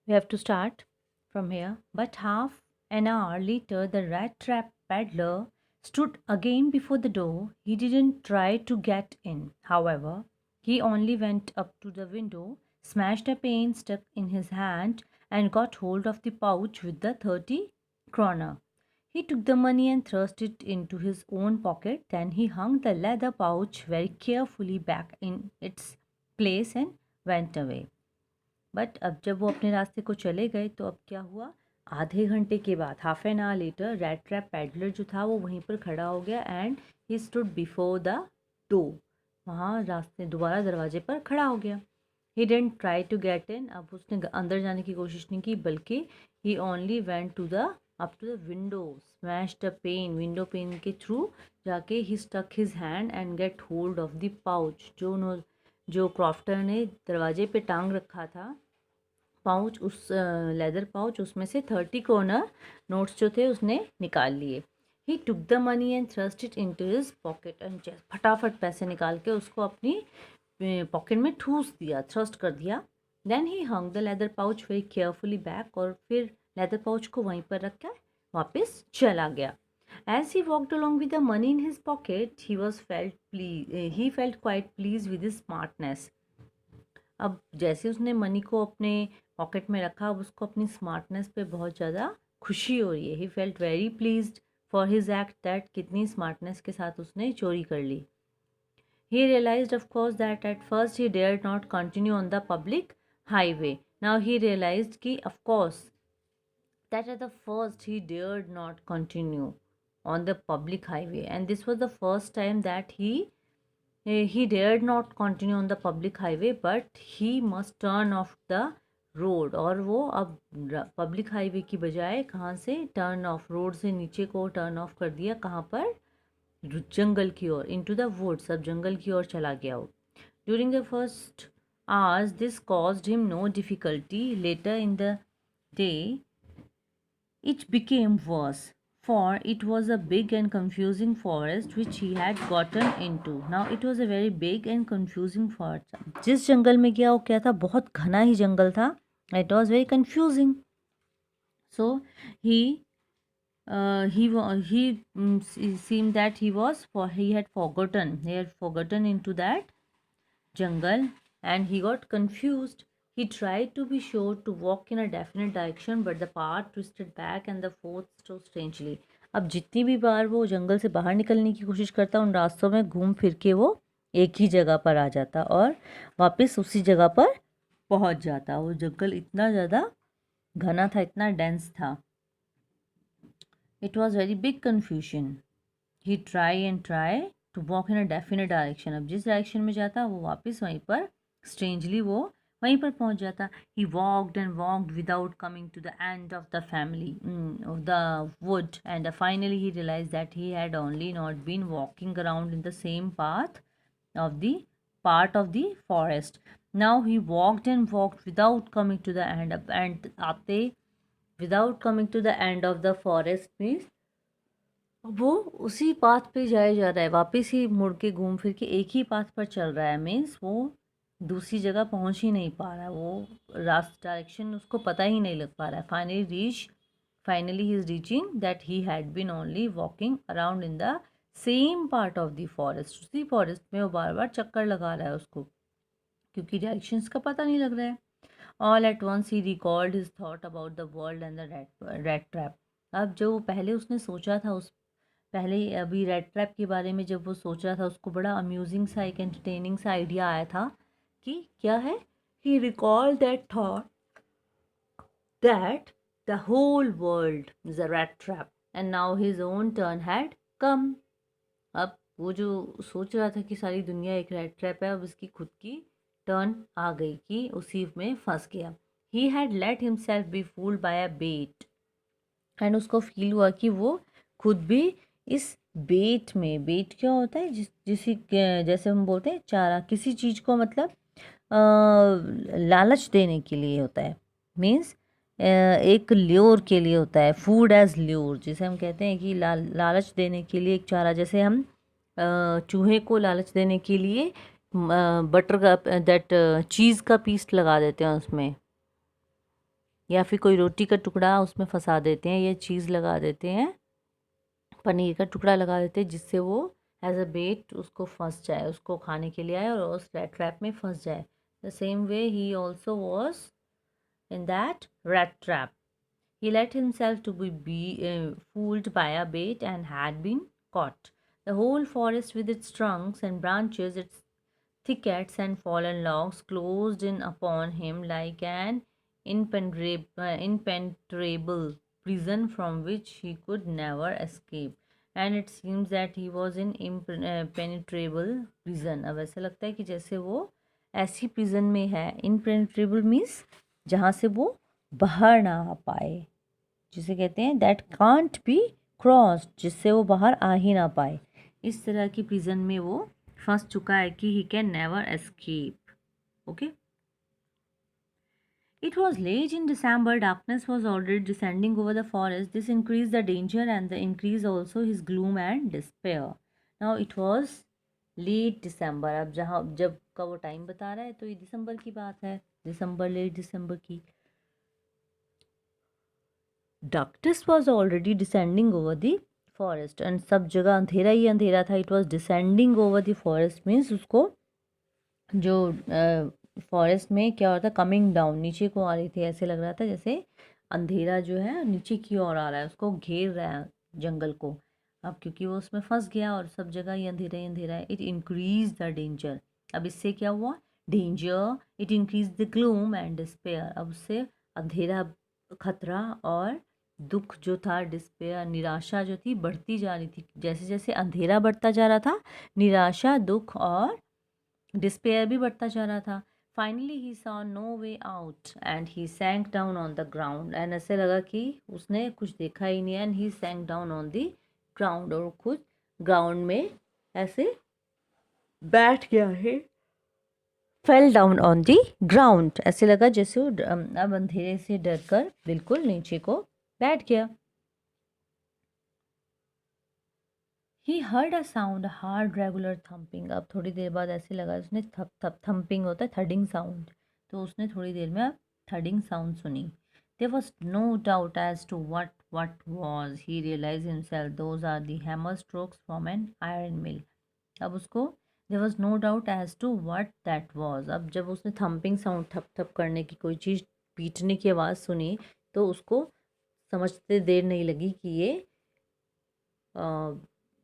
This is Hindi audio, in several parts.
We have to start from here. But half an hour later, the rat trap peddler stood again before the door. He didn't try to get in, however. He only went up to the window, smashed a pane stuck in his hand, and got hold of the pouch with the 30 kroner. He took the money and thrust it into his own pocket. Then he hung the leather pouch very carefully back in its place and went away. But अब जब वो अपने रास्ते को चले गए तो अब क्या हुआ, आधे घंटे के बाद, half an hour later, red trap peddler जो था वो वहीं पर खड़ा हो गया and he stood before the door, वहाँ रास्ते दोबारा दरवाजे पर खड़ा हो गया. He didn't try to get in, अब उसने अंदर जाने की कोशिश नहीं की, बल्कि he only went to the up to the window, smash the pane, window pane के थ्रू जाके he stuck his hand and get hold of the pouch, जो क्रॉफ्टर ने दरवाजे पे टांग रखा था पाउच, उस लेदर पाउच, उसमें से 30 kroner नोट्स जो थे उसने निकाल लिए. He took the money and thrust it into his pocket and फटाफट पैसे निकाल के उसको अपनी पॉकेट में ठूस दिया, थ्रस्ट कर दिया. Then he hung the leather pouch very carefully back, और फिर लेदर पाउच को वहीं पर रख कर वापस चला गया. As he walked along with the money in his pocket, he felt quite pleased with his smartness. अब जैसे उसने मनी को अपने पॉकेट में रखा, अब उसको अपनी स्मार्टनेस पे बहुत ज़्यादा खुशी हो रही है. He felt very pleased for his act, that कितनी स्मार्टनेस के साथ उसने चोरी कर ली. He realised of course that at first he dared not continue on the public highway. Now he realised कि of course that at the first he dared not continue on the public highway, and this was the first time that he dared not continue on the public highway, but he must turn off the road. और वो अब पब्लिक हाईवे की बजाय कहाँ से टर्न ऑफ, रोड से नीचे को टर्न ऑफ कर दिया, कहाँ पर, जंगल की ओर, इनटू द वुड्स, अब जंगल की ओर चला गया वो. During the first hours this caused him no difficulty. Later in the day it became worse, for it was a big and confusing forest which he had gotten into. Now it was a very big and confusing forest. जिस जंगल में गया वो क्या था, बहुत घना ही जंगल था. It was very confusing. So he seemed that he had forgotten into that jungle, and he got confused. He tried to be sure to walk in a definite direction, but the path twisted back and the forth so strangely. अब जितनी भी बार वो जंगल से बाहर निकलने की कोशिश करता, उन रास्तों में घूम फिर के वो एक ही जगह पर आ जाता और वापस उसी जगह पर पहुंच जाता. वो जंगल इतना ज़्यादा घना था, इतना डेंस था. It was very big confusion. He try and try to walk in a definite direction. अब जिस डायरेक्शन में जाता वो वापस वहीं पर स्ट्रेंजली वो वहीं पर पहुंच जाता. He walked and walked without coming to the end of the family of the wood, and finally he realise that he had only not been walking around in the same path of the part of the forest. Now he walked and walked without coming to the end of, and आते without coming to the end of the forest means वो उसी पाथ पे जाया जा रहा है, वापस ही मुड़ के घूम फिर के एक ही पाथ पर चल रहा है. मीन्स वो दूसरी जगह पहुंच ही नहीं पा रहा है, वो रास्ता डायरेक्शन उसको पता ही नहीं लग पा रहा है. Finally he is reaching that he had been only walking around in the same part of the forest. उसी फॉरेस्ट में वो बार बार चक्कर लगा रहा है उसको, क्योंकि डायरेक्शंस का पता नहीं लग रहा है. All at once he recalled his thought about the world and the rat trap. अब जो पहले उसने सोचा था, उस पहले ही अभी रेड ट्रैप के बारे में जब वो सोच रहा था, उसको बड़ा अम्यूजिंग सा, एक एंटरटेनिंग सा आइडिया आया था कि क्या है, he recall that thought that the whole world is a red trap and now his own turn had come. अब वो जो सोच रहा था कि सारी दुनिया एक रेड ट्रैप है, अब इसकी खुद की टर्न आ गई कि उसी में फंस गया. He had let himself be fooled by a bait, and उसको फील हुआ कि वो खुद भी इस बेट में, बेट क्या होता है, जैसे हम बोलते हैं चारा, किसी चीज़ को मतलब लालच देने के लिए होता है. मीन्स एक ल्योर के लिए होता है, फूड एज ल्योर, जिसे हम कहते हैं कि लालच देने के लिए एक चारा. जैसे हम चूहे को लालच देने के लिए बटर का, दैट चीज़ का पीस लगा देते हैं उसमें, या फिर कोई रोटी का टुकड़ा उसमें फंसा देते हैं या चीज़ लगा देते हैं, पनीर का टुकड़ा लगा देते हैं जिससे वो एज अ बेट उसको फंस जाए, उसको खाने के लिए आए और उस रैट ट्रैप में फंस जाए। The same way he also was in that rat trap. He let himself to be fooled by a bait and had been caught. The whole forest, with its trunks and branches, its thickets and fallen logs, closed in upon him like an impenetrable prison from which he could never escape. And it seems that he was in impenetrable prison. अब ऐसा लगता है कि जैसे वो ऐसी prison में है। impenetrable means जहाँ से वो बाहर ना आ पाए, जिसे कहते हैं दैट कांट बी क्रॉस्ड, जिससे वो बाहर आ ही ना पाए। इस तरह की प्रिजन में वो फंस चुका है कि he can never escape. Okay. It was late in December. Darkness was already descending over the forest. This increased the danger and the increase also his gloom and despair. Now it was late December. अब जहाँ जब का वो टाइम बता रहा है तो ये दिसंबर की बात है, दिसंबर, लेट दिसंबर की। Darkness was already descending over the forest and सब जगह अंधेरा ही अंधेरा था। It was descending over the forest means उसको जो फॉरेस्ट में क्या होता है, कमिंग डाउन, नीचे को आ रही थी। ऐसे लग रहा था जैसे अंधेरा जो है नीचे की ओर आ रहा है, उसको घेर रहा है जंगल को। अब क्योंकि वो उसमें फंस गया और सब जगह ही अंधेरा है। It increase the danger. अब इससे क्या हुआ, danger, it increase the gloom and despair. अब उससे अंधेरा, खतरा और दुख जो था, डिस्पेयर, निराशा जो थी, बढ़ती जा रही थी। जैसे जैसे अंधेरा बढ़ता जा रहा था, निराशा, दुख और डिस्पेयर भी बढ़ता जा रहा था। Finally he saw no way out and he sank down on the ground. And ऐसे लगा कि उसने कुछ देखा ही नहीं, and he sank down on the ground, और खुद ग्राउंड में ऐसे बैठ गया है। Fell down on the ground, ऐसे लगा जैसे वो अब अंधेरे से डर कर बिल्कुल नीचे को बैठ गया। He heard a sound, hard regular thumping. अब थोड़ी देर बाद ऐसे लगा, उसने थप थप, थम्पिंग होता है थर्डिंग साउंड, तो उसने थोड़ी देर में अब थर्डिंग साउंड सुनी। There was no doubt as to what was he realized himself, those are the hammer strokes from an iron mill। अब उसको there was no doubt as to what that was। अब जब उसने थम्पिंग साउंड, थप थप करने की, कोई चीज़ पीटने की आवाज़ सुनी, तो उसको समझते देर नहीं लगी कि ये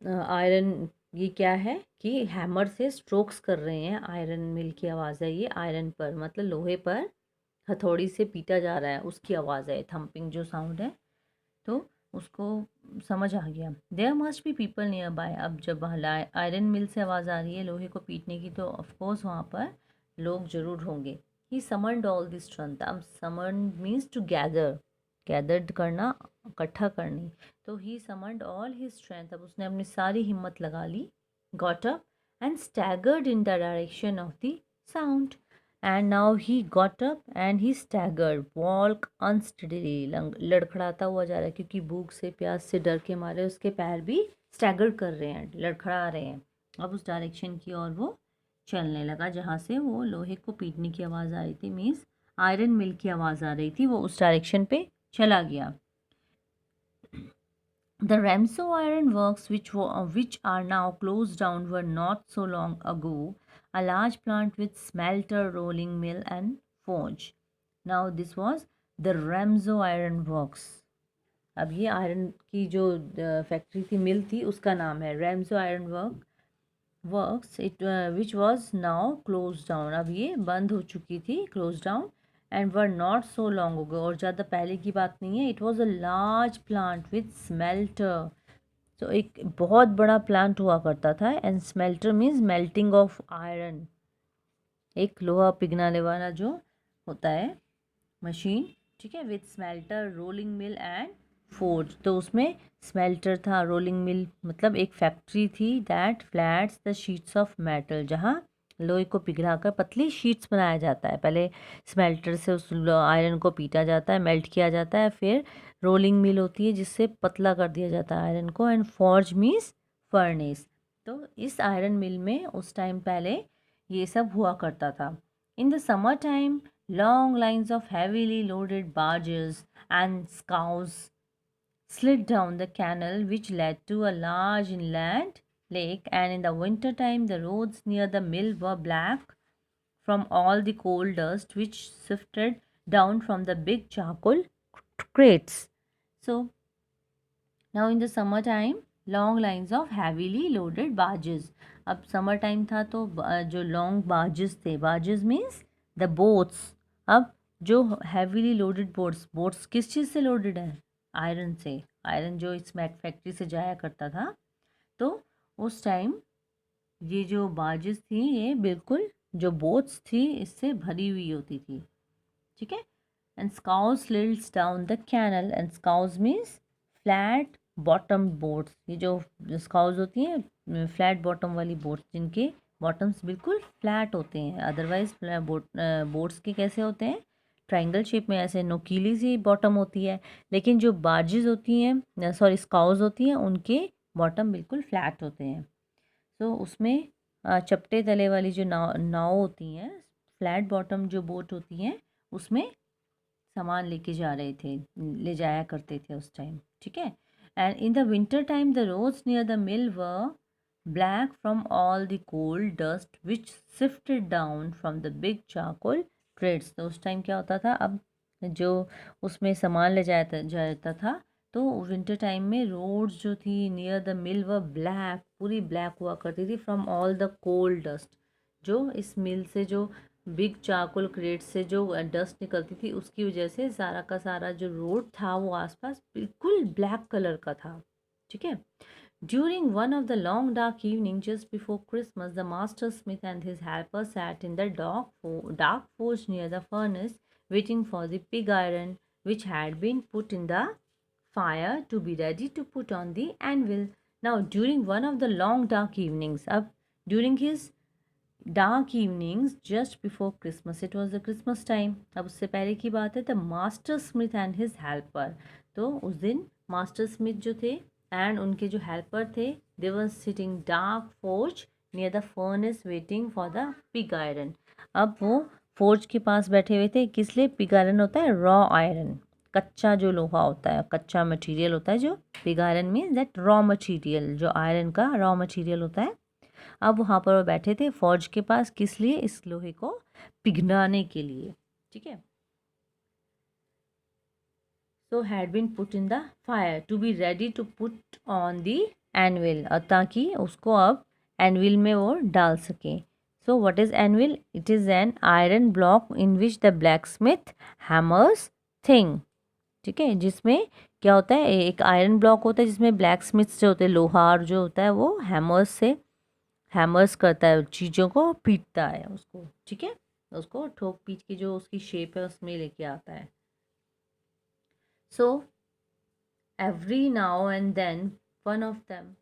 आयरन, ये क्या है कि हैमर से स्ट्रोक्स कर रहे हैं। आयरन मिल की आवाज़ है ये, आयरन पर मतलब लोहे पर हथौड़ी से पीटा जा रहा है, उसकी आवाज़ है, थम्पिंग जो साउंड है। तो उसको समझ आ गया। There must be people nearby. अब जब आयरन मिल से आवाज़ आ रही है लोहे को पीटने की, तो ऑफकोर्स वहाँ पर लोग ज़रूर होंगे। He summoned all this strength. अब summoned means to gather, gathered करना, इकट्ठा करनी। तो he summoned all his strength. अब उसने अपनी सारी हिम्मत लगा ली। Got up and staggered in the direction of the sound. And now he got up and he staggered, walk unsteadily, लड़खड़ाता हुआ जा रहा है, क्योंकि भूख से, प्यास से, डर के मारे उसके पैर भी स्टैगर कर रहे हैं, लड़खड़ा रहे हैं। अब उस डायरेक्शन की ओर वो चलने लगा जहाँ से वो लोहे को पीटने की आवाज़ आ रही थी, मीन्स आयरन मिल की आवाज़ आ रही थी। वो उस डायरेक्शन पे चला गया। The Ramso Iron Works, which are now closed down, were not so long ago a large plant with smelter, rolling mill, and forge. Now this was the Ramso Iron Works. अब ये आयरन की जो फैक्ट्री थी, मिल थी, उसका नाम है Ramsau iron works. It which was now close down. अब ये बंद हो चुकी थी, close down, and were not so long हो गए, और ज़्यादा पहले की बात नहीं है। It was a large plant with smelter. तो एक बहुत बड़ा प्लांट हुआ करता था, and smelter means melting of iron, एक लोहा पिघलाने वाला जो होता है मशीन, ठीक है। With smelter, rolling mill and forge. तो उसमें स्मेल्टर था, रोलिंग मिल मतलब एक फैक्ट्री थी, that flats the sheets of metal, जहाँ लोहे को पिघलाकर पतली शीट्स बनाया जाता है। पहले स्मेल्टर से उस आयरन को पीटा जाता है, मेल्ट किया जाता है, फिर रोलिंग मिल होती है जिससे पतला कर दिया जाता है आयरन को, एंड फॉर्ज मीन्स फर्नेस। तो इस आयरन मिल में उस टाइम पहले ये सब हुआ करता था। In the summer time long lines of heavily loaded barges and scows slid down the canal which led to a large inland lake, and in the winter time the roads near the mill were black from all the coal dust which sifted down from the big charcoal crates. So now in the summertime, long lines of heavily loaded barges. अब समर टाइम था तो जो लॉन्ग barges थे, barges means the boats. अब जो heavily loaded boats किस चीज़ से loaded है? आयरन से. आयरन जो इस मैट फैक्ट्री से जाया करता था, तो उस टाइम ये जो barges थी ये बिल्कुल जो boats थी इससे भरी हुई होती थी. ठीक है. And scows slid down the canal, and scows means flat bottom boats. ये जो scows होती हैं फ्लैट बॉटम वाली बोट्स जिनके बॉटम्स बिल्कुल फ्लैट होते हैं. अदरवाइज बोट्स के कैसे होते हैं? ट्राइंगल शेप में ऐसे नोकीली सी बॉटम होती है, लेकिन जो बार्जेस होती हैं, सॉरी स्काउज होती हैं, उनके बॉटम बिल्कुल फ्लैट होते हैं. तो उसमें चपटे तले वाली जो नाव होती हैं, फ्लैट बॉटम जो बोट होती हैं, उसमें सामान लेके जा रहे थे, ले जाया करते थे उस टाइम. ठीक है. And in the winter time the roads near the mill were black from all the coal dust which sifted down from the big charcoal trades. तो उस टाइम क्या होता था, अब जो उसमें सामान ले जाता था, तो विंटर टाइम में रोड्स जो थी near the mill were black, पूरी ब्लैक हुआ करती थी from all the coal dust. जो इस मिल से जो बिग चारकोल क्रेट से जो डस्ट निकलती थी उसकी वजह से सारा का सारा जो रोड था वो आसपास बिल्कुल ब्लैक कलर का था. ठीक है. During one of the long dark evenings just before Christmas, the master smith and his helper sat in the dark forge near the furnace, waiting for the pig iron which had been put in the fire to be ready to put on the anvil. Now, during one of the long dark evenings, during his dark evenings just before Christmas, it was the Christmas time. अब उससे पहले की बात है, the master Smith and his helper. तो उस दिन मास्टर स्मिथ जो थे एंड उनके जो हेल्पर थे, they were sitting dark forge near the furnace waiting for the pig iron. अब वो फोर्ज के पास बैठे हुए थे. किस लिए? पिग आयरन होता है रॉ आयरन, कच्चा जो लोहा होता है, कच्चा मटेरियल होता है. जो pig iron means that raw material, जो आयरन का रॉ मटेरियल होता है. अब वहाँ पर वो बैठे थे फौज के पास. किस लिए? इस लोहे को पिघलाने के लिए. ठीक है. So had been put in the fire to be ready to put on the anvil, ताकि उसको अब एनविल में वो डाल सके. So what is anvil? It is an iron block in which the blacksmith hammers thing. ठीक है. जिसमें क्या होता है, एक आयरन ब्लॉक होता है जिसमें ब्लैक स्मिथ्स जो होते हैं, लोहार जो होता है, वो हैमर्स करता है, चीज़ों को पीटता है उसको. ठीक है. उसको ठोक पीट के जो उसकी शेप है उसमें लेके आता है. So every now and then one of them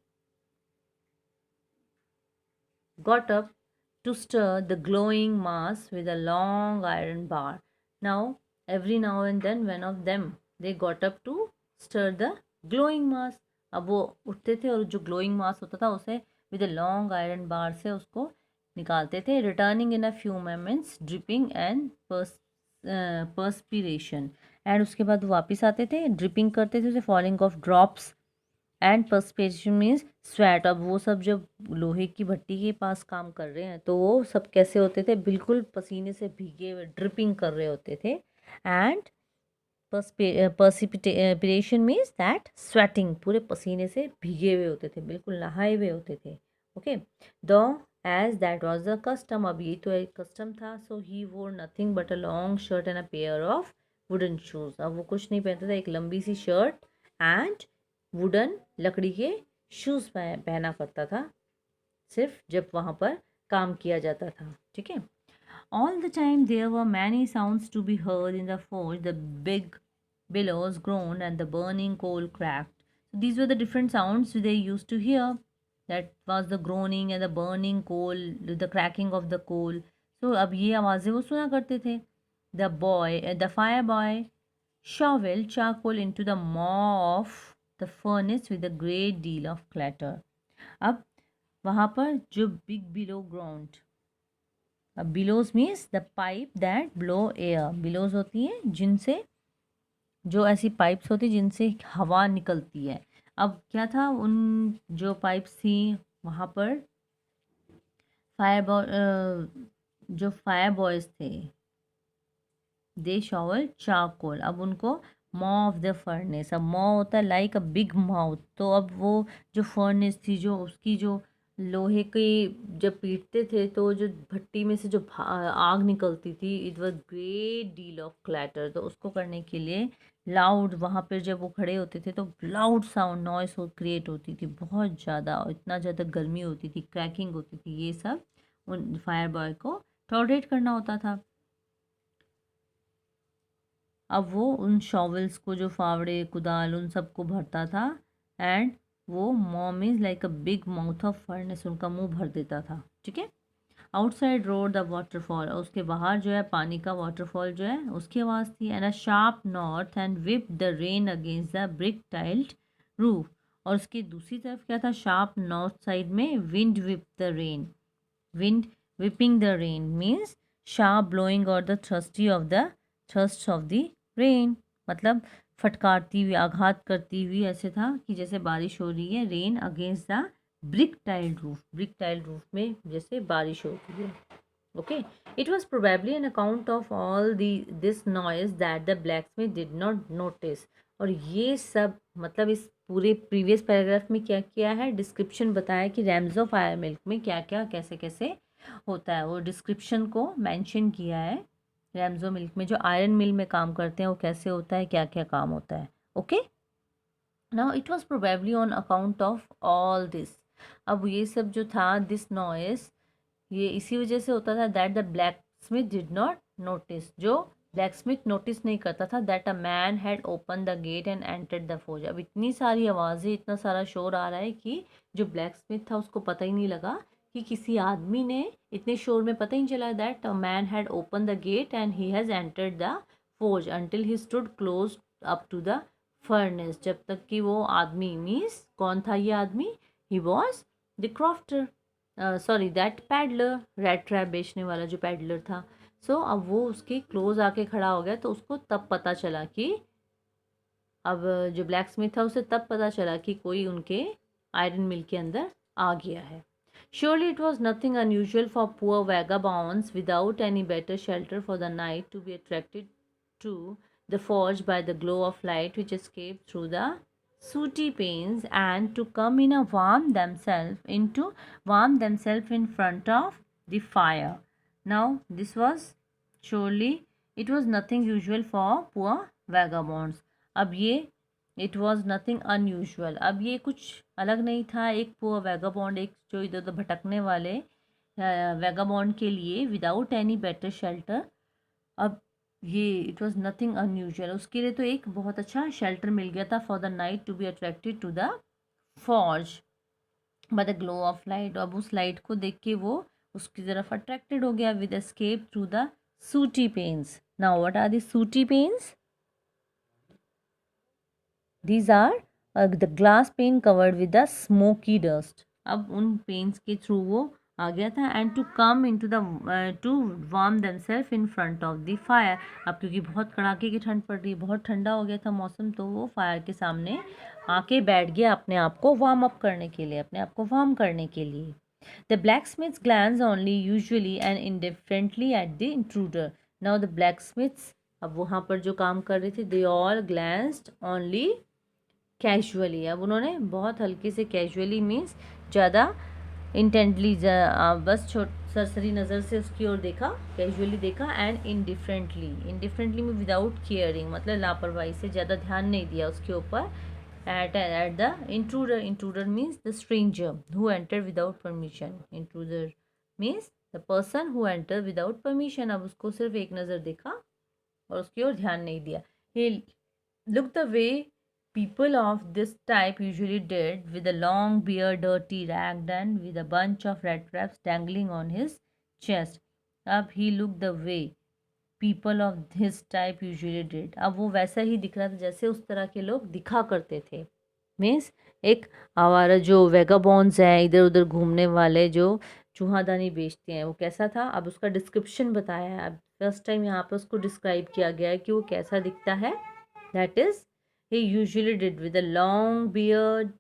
got up to stir the glowing mass with a long iron bar. Now, every now and then, one of them they got up to stir the glowing mass. अब वो उठते थे और जो glowing mass होता था उसे with a long iron bar से उसको निकालते थे. Returning in a few moments, dripping and perspiration. And उसके बाद वापस आते थे, ड्रिपिंग करते थे उसे, falling of drops and perspiration means sweat. अब वो सब जब लोहे की भट्टी के पास काम कर रहे हैं तो वो सब कैसे होते थे? बिल्कुल पसीने से भीगे हुए, ड्रिपिंग कर रहे होते थे. एंड पर्सिपिरेशन मीन्स दैट स्वेटिंग, पूरे पसीने से भीगे हुए होते थे, बिल्कुल नहाए हुए होते थे. Okay. Though as that was the custom, अब ये तो एक कस्टम था. So he wore nothing but a long shirt and a pair of wooden shoes. अब वो कुछ नहीं पहनता था, एक लंबी सी शर्ट एंड वुडन लकड़ी के शूज़ पहना करता था, सिर्फ जब वहाँ पर काम किया जाता था. ठीक है. All the time there were many sounds to be heard in the forge. The big billows groaned and the burning coal cracked. So these were the different sounds they used to hear. That was the groaning and the burning coal, the cracking of the coal. So अब ये आवाज़ें वो सुना करते थे. The fire boy shoveled charcoal into the maw of the furnace with a great deal of clatter. अब वहाँ पर जो बिग बिलो ग्राउंड, अब bellows means the pipe that blow air, bellows होती है जिनसे, जो ऐसी पाइप्स होती जिनसे हवा निकलती है। अब क्या था, उन जो पाइप्स थी वहाँ पर फायर बॉय, जो फायर बॉयज़ थे, दे शॉवल चारकोल। अब उनको मॉ ऑफ द फर्नेस, अब मॉ होता है लाइक अ बिग माउथ, तो अब वो जो फर्नेस थी, जो उसकी जो लोहे की जब पीटते थे तो जो भट्टी में से जो आग निकलती थी, it was great deal of clatter, तो उसको करने के लिए लाउड, वहाँ पर जब वो खड़े होते थे तो लाउड साउंड नॉइस क्रिएट होती थी बहुत ज़्यादा, और इतना ज़्यादा गर्मी होती थी, क्रैकिंग होती थी, ये सब उन फायर बॉय को टॉलरेट करना होता था। अब वो उन शॉवल्स को, जो फावड़े कुदाल उन सबको भरता था, एंड वो mom is like a big mouth of furnace, उनका मुंह भर देता था। ठीक है। आउटसाइड रोड द वाटरफॉल, और उसके बाहर जो है पानी का वाटरफॉल जो है उसकी आवाज़ थी। And a sharp north and whip the rain against the brick tiled roof, और उसकी दूसरी तरफ क्या था, शार्प नॉर्थ साइड में wind whip the rain, wind whipping the rain means sharp blowing or the thrusts of the rain, मतलब फटकारती हुई, आघात करती हुई, ऐसे था कि जैसे बारिश हो रही है, rain against the brick tiled roof, brick tiled roof में जैसे बारिश होती है। Okay, it was probably an account of all this noise that the blacksmith did not notice, और ये सब मतलब इस पूरे प्रीवियस पैराग्राफ में क्या किया है, डिस्क्रिप्शन बताया कि रैम्स ऑफ फायर मिल्क में क्या क्या कैसे कैसे होता है, वो डिस्क्रिप्शन को मेंशन किया है। रैम्सो मिल्क में जो आयरन मिल में काम करते हैं वो कैसे होता है, क्या क्या काम होता है। Okay, now it was probably on account of all this, अब ये सब जो था, दिस नॉइस, ये इसी वजह से होता था that the blacksmith did not notice, जो ब्लैक स्मिथ नोटिस नहीं करता था, that a man had open the gate and entered the forge. अब इतनी सारी आवाज़ें, इतना सारा शोर आ रहा है कि जो ब्लैक स्मिथ था उसको पता ही नहीं लगा कि किसी आदमी ने, इतने शोर में पता ही नहीं चला that a man had open the gate and he has entered the forge until he stood close up to the furnace, जब तक कि वो आदमी, मीन्स कौन था ये आदमी, he was the crofter, sorry that peddler, red trap बेचने वाला जो पैडलर था। सो अब वो उसके क्लोज आके खड़ा हो गया, तो उसको तब पता चला कि, अब जो ब्लैक स्मिथ था उसे तब पता चला कि कोई उनके आयरन मिल के अंदर आ गया है। Surely it was nothing unusual for poor vagabonds without any better shelter for the night to be attracted to the forge by the glow of light which escaped through the sooty panes, and to come in a warm themselves in front of the fire. Now this was, surely it was nothing usual for poor vagabonds. अब ये इट वॉज नथिंग अनयूजुअल, अब ये कुछ अलग नहीं था एक पुअर वैगाबॉन्ड, एक जो इधर उधर भटकने वाले वैगाबॉन्ड के लिए, विदाउट एनी बेटर शेल्टर। अब ये इट वॉज नथिंग अनयूजुअल, उसके लिए तो एक बहुत अच्छा शेल्टर मिल गया था, for the night to be attracted to the forge by the glow of light. अब उस लाइट को देख के वो उसकी तरफ अट्रैक्टेड हो गया, with escape through the sooty panes. Now what are the sooty panes? These are the glass pane covered with the smoky dust. अब उन पेन्स के थ्रू वो आ गया था, and to come in to the to warm themselves in front of the fire. अब क्योंकि बहुत कड़ाके की ठंड पड़ रही, बहुत ठंडा हो गया था मौसम, तो वो फायर के सामने आके बैठ गया अपने आप को वार्म अप करने के लिए, अपने आप को वार्म करने के लिए। The blacksmiths glance only usually and indifferently at the intruder. Now the blacksmiths, अब वहाँ पर जो काम कर रहे थे, they all glanced only casually, अब उन्होंने बहुत हल्के से, कैजुअली मीन्स ज़्यादा इंटेंटली, बस सरसरी नज़र से उसकी ओर देखा, कैजुअली देखा, एंड इनडिफरेंटली, इनडिफरेंटली में विदाउट केयरिंग, मतलब लापरवाही से, ज़्यादा ध्यान नहीं दिया उसके ऊपर। Eight the intruder, intruder means the stranger who enter without permission, intruder means the person who enter without permission. अब उसको सिर्फ एक नज़र देखा और उसकी ओर ध्यान नहीं दिया। He look the way people of this type usually did, with a long beard, dirty, ragged, and with a bunch of red traps dangling on his chest. अब he looked the way people of this type usually did. अब वो वैसा ही दिख रहा था जैसे उस तरह के लोग दिखा करते थे। मीन्स एक आवारा जो वेगाबॉन्स हैं, इधर उधर घूमने वाले, जो चूहादानी बेचते हैं, वो कैसा था। अब उसका डिस्क्रिप्शन बताया है, अब फर्स्ट टाइम यहाँ पे उसको डिस्क्राइब किया गया है कि वो कैसा दिखता है। That is he usually did with a long beard,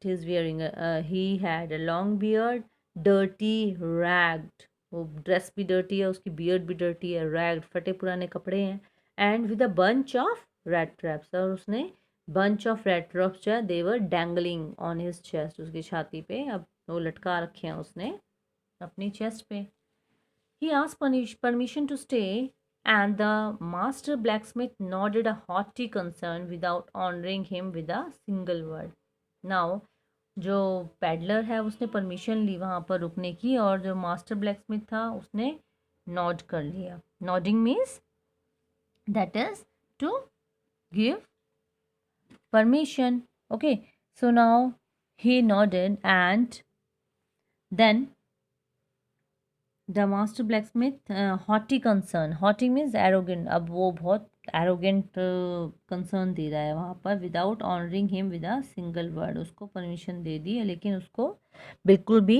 he had a long beard, dirty, ragged, वो ड्रेस भी डर्टी है, उसकी बियर्ड भी डर्टी है, रैग्ड फटे पुराने कपड़े हैं, and with a bunch of red traps, और उसने बंच ऑफ रेड ट्रैप्स जो है दे वर डैंगलिंग ऑन हिज चेस्ट, उसकी छाती पे अब वो लटका रखे हैं उसने अपनी चेस्ट पे। He asked permission to stay, and the master blacksmith nodded a haughty concern without honoring him with a single word. Now, जो पैडलर है उसने परमिशन ली वहाँ पर रुकने की, और जो मास्टर ब्लैकस्मिथ था उसने नॉड कर लिया। Nodding means that is to give permission. Okay, so now he nodded, and then the master blacksmith haughty concern, haughty means arrogant, अब वो बहुत एरोगेंट कंसर्न दे रहा है वहाँ पर, without honouring him with a single word, उसको परमिशन दे दी है लेकिन उसको बिल्कुल भी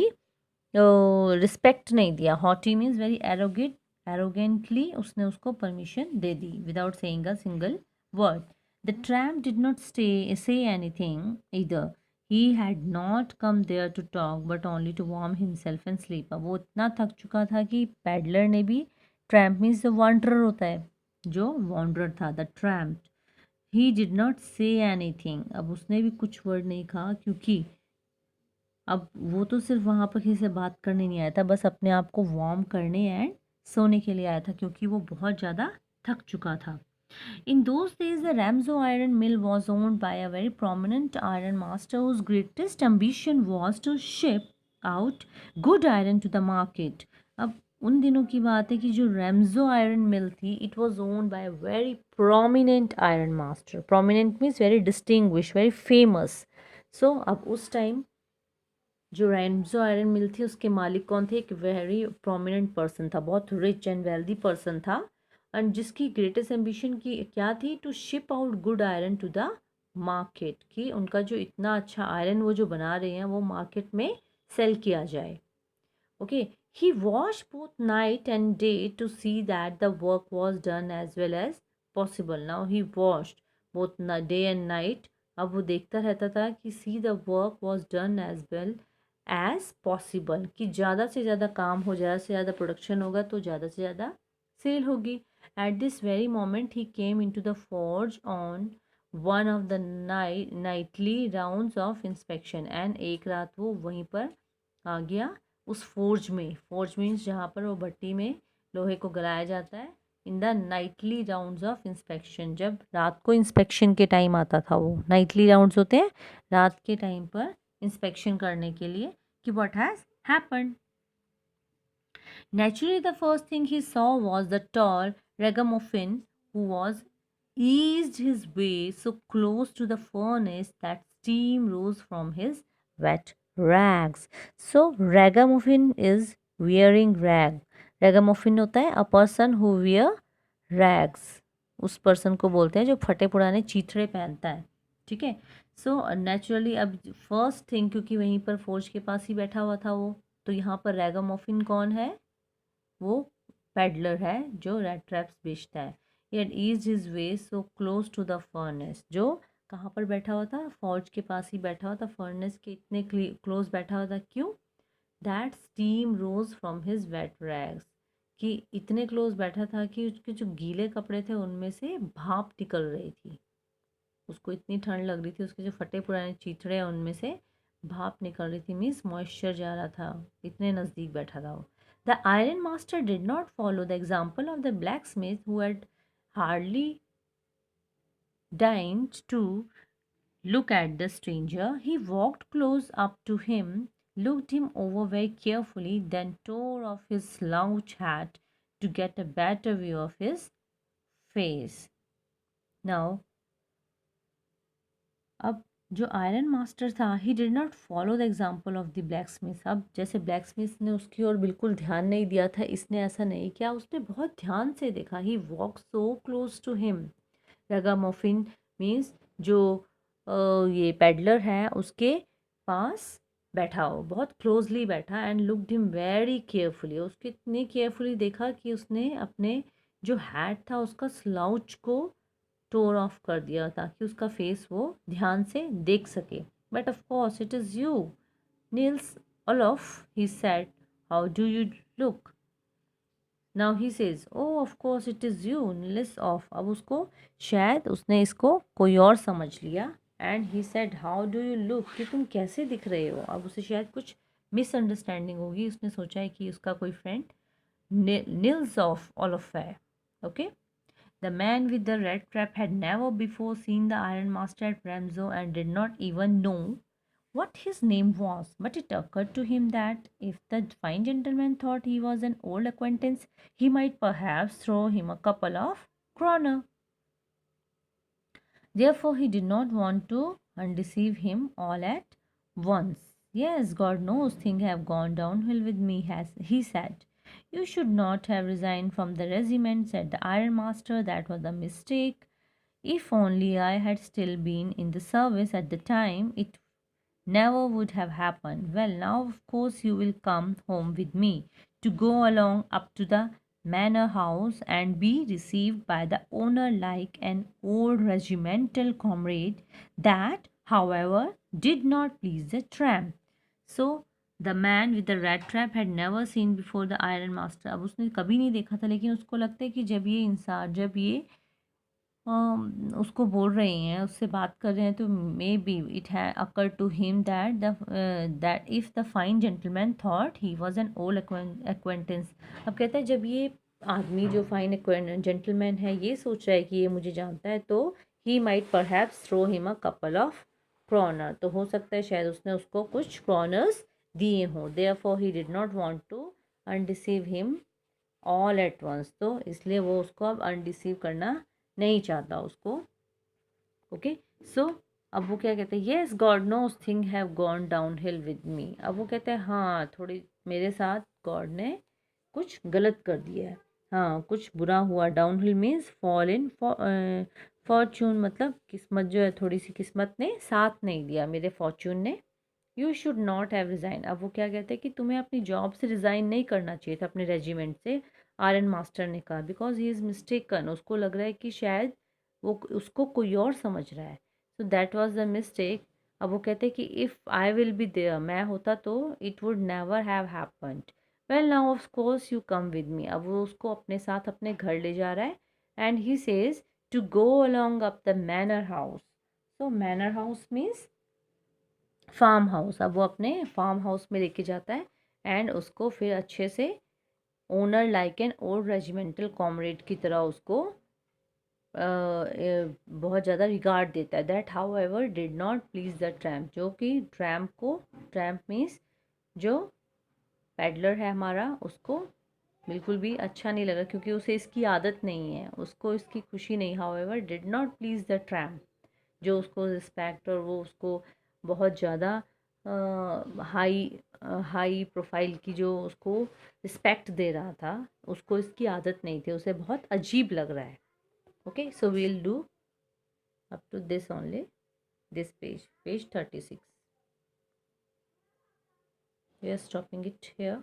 रिस्पेक्ट नहीं दिया। Haughty means very arrogant, arrogantly उसने उसको परमिशन दे दी without saying a single word. The tramp did not say anything either, he had not come there to talk but only to warm himself and sleep। अब वो इतना थक चुका था कि पैडलर ने भी, ट्रैम्प मीन्स द वॉन्डरर होता है, जो वॉन्डरर था, the tramp, he did not say anything, अब उसने भी कुछ वर्ड नहीं कहा, क्योंकि अब वो तो सिर्फ वहाँ पर किसी से बात करने नहीं आया था, बस अपने आप को वार्म करने एंड सोने के लिए आया था, क्योंकि वो बहुत ज़्यादा थक चुका था। In those days, the Ramsau iron mill was owned by a very prominent iron master whose greatest ambition was to ship out good iron to the market। अब उन दिनों की बात है कि जो रैम्सो आयरन मिल थी, it was owned by very prominent iron master. Prominent means very distinguish, very famous. So अब उस टाइम जो रैम्सो आयरन मिल थी उसके मालिक कौन थे, एक वेरी प्रोमिनेंट पर्सन था, बहुत रिच एंड वेल्दी पर्सन था, एंड जिसकी ग्रेटेस्ट एम्बिशन की क्या थी, to ship out good iron to the market, कि उनका जो इतना अच्छा आयरन वो जो बना रहे हैं वो मार्केट में सेल किया जाए। Okay, he watch both night and day to see that the work was done as well as possible. Now he watched both day and night, अब वो देखता रहता था कि see the work was done as well as possible, कि ज़्यादा से ज़्यादा काम हो, ज़्यादा से ज़्यादा प्रोडक्शन होगा तो ज़्यादा से ज़्यादा सेल होगी। At this very moment he came into the forge on one of the nightly rounds of inspection, and एक रात वो वहीं पर आ गया उस फोर्ज में। फोर्ज मीन्स जहाँ पर वो भट्टी में लोहे को गलाया जाता है। In the Knightley rounds of inspection, जब रात को इंस्पेक्शन के टाइम आता था, वो नाइटली राउंड्स होते हैं रात के टाइम पर इंस्पेक्शन करने के लिए कि what has happened. Naturally, the first thing he saw was the tall ragamuffin who was eased his way so close to the furnace that steam rose from his wet rags. So, ragamuffin is wearing rag. Ragamuffin होता है a person who wear rags. उस पर्सन को बोलते हैं जो फटे पुराने चीथड़े पहनता है, ठीक है। सो नेचुरली अब फर्स्ट थिंग, क्योंकि वहीं पर फोर्ज के पास ही बैठा हुआ था वो, तो यहाँ पर रैगामुफिन कौन है, वो पेडलर है जो रेड ट्रैप्स बेचता है। He ease his way so close to the furnace, जो कहाँ पर बैठा हुआ था, फॉर्ज के पास ही बैठा हुआ था, फर्नेस के इतने क्लोज बैठा हुआ था, क्यों, that steam rose from his wet rags, कि इतने क्लोज बैठा था कि उसके जो गीले कपड़े थे उनमें से भाप निकल रही थी, उसको इतनी ठंड लग रही थी, उसके जो फटे पुराने चीथड़े हैं उनमें से भाप निकल रही थी, मीन्स मॉइस्चर जा रहा था, इतने नज़दीक बैठा था वो। The iron master did not follow the example of the blacksmith who had hardly deigned to look at the stranger. He walked close up to him, looked him over very carefully, then tore off his slouch hat to get a better view of his face. Now, अब जो आयरन मास्टर था, ही did not follow the example of the black Smith. अब जैसे ब्लैक स्मिथ ने उसकी ओर बिल्कुल ध्यान नहीं दिया था, इसने ऐसा नहीं किया, उसने बहुत ध्यान से देखा। He walk so close to him, ragamuffin means जो ये पेडलर है उसके पास बैठा हो, बहुत क्लोजली बैठा, and looked him very carefully, उसके इतने केयरफुली देखा कि उसने अपने जो हैट था उसका स्लाउच को टोर ऑफ कर दिया ताकि उसका फेस वो ध्यान से देख सके. But of course it is you, Nils Olof, he said. How do you look? Now he says, oh of course it is you Nils Olof. अब उसको शायद उसने इसको कोई और समझ लिया. And he said, how do you look, कि तुम कैसे दिख रहे हो. अब उसे शायद कुछ मिसअंडरस्टैंडिंग होगी, उसने सोचा है कि उसका कोई फ्रेंड नील्स ऑफ ओलफ है. Okay. The man with the red trap had never before seen the Iron Master at Ramzo and did not even know what his name was. But it occurred to him that if the fine gentleman thought he was an old acquaintance, he might perhaps throw him a couple of kroner. Therefore, he did not want to undeceive him all at once. Yes, God knows things have gone downhill with me, has he said. You should not have resigned from the regiment, said the Iron Master. That was a mistake. If only I had still been in the service at the time, it never would have happened. Well, now of course you will come home with me to go along up to the manor house and be received by the owner like an old regimental comrade. That, however, did not please the tramp. So the man with the rat trap had never seen before the iron master. अब उसने कभी नहीं देखा था, लेकिन उसको लगता है कि जब ये उसको बोल रही हैं, उससे बात कर रहे हैं, तो मे बी इट है occur to him that if the fine gentleman thought he was an old acquaintance. अब कहता है जब ये आदमी जो फाइन जेंटलमैन है ये सोच रहा है कि ये मुझे जानता है, तो he might perhaps throw him a couple of kronor, तो हो सकता है शायद उसने उसको कुछ क्रॉनर्स दिए हों. Therefore he did not want to undeceive him all at once, तो इसलिए वो उसको अब अनडिसीव करना नहीं चाहता उसको. ओके. सो अब वो क्या कहते हैं, yes God knows thing have gone down hill with me. अब वो कहते हैं हाँ, थोड़ी मेरे साथ गॉड ने कुछ गलत कर दिया है, हाँ कुछ बुरा हुआ. Down hill means fall in Fortune, मतलब किस्मत जो है, थोड़ी सी किस्मत ने साथ नहीं दिया मेरे फॉर्चून ने. You should not have resign. अब वो क्या कहते हैं कि तुम्हें अपनी जॉब से रिज़ाइन नहीं करना चाहिए था, अपने रेजिमेंट से. आर्यन मास्टर ने कहा, बिकॉज ही इज़ मिस्टेकन, उसको लग रहा है कि शायद वो उसको कोई और समझ रहा है. So that was the mistake. अब वो कहते हैं कि if I will be there, मैं होता तो it would never have happened. Well now of course you come with me. अब वो उसको अपने साथ अपने घर ले जा रहा है. And he says to go along up the manor house. So manor house means farm house. अब वो अपने फार्म हाउस में लेके जाता है एंड उसको फिर अच्छे से owner like an old regimental comrade की तरह उसको बहुत ज़्यादा रिगार्ड देता है. That how ever did not please the tramp, जो कि ट्रैम्प को, ट्रैम्प मीन्स जो पैडलर है हमारा, उसको बिल्कुल भी अच्छा नहीं लगा, क्योंकि उसे इसकी आदत नहीं है, उसको इसकी खुशी नहीं. How ever did not please the tramp, जो उसको रिस्पेक्ट और वो उसको बहुत ज़्यादा हाई हाई प्रोफाइल की जो उसको रिस्पेक्ट दे रहा था, उसको इसकी आदत नहीं थी, उसे बहुत अजीब लग रहा है. Okay. So we'll do up to this only, this page 36. We are stopping it here.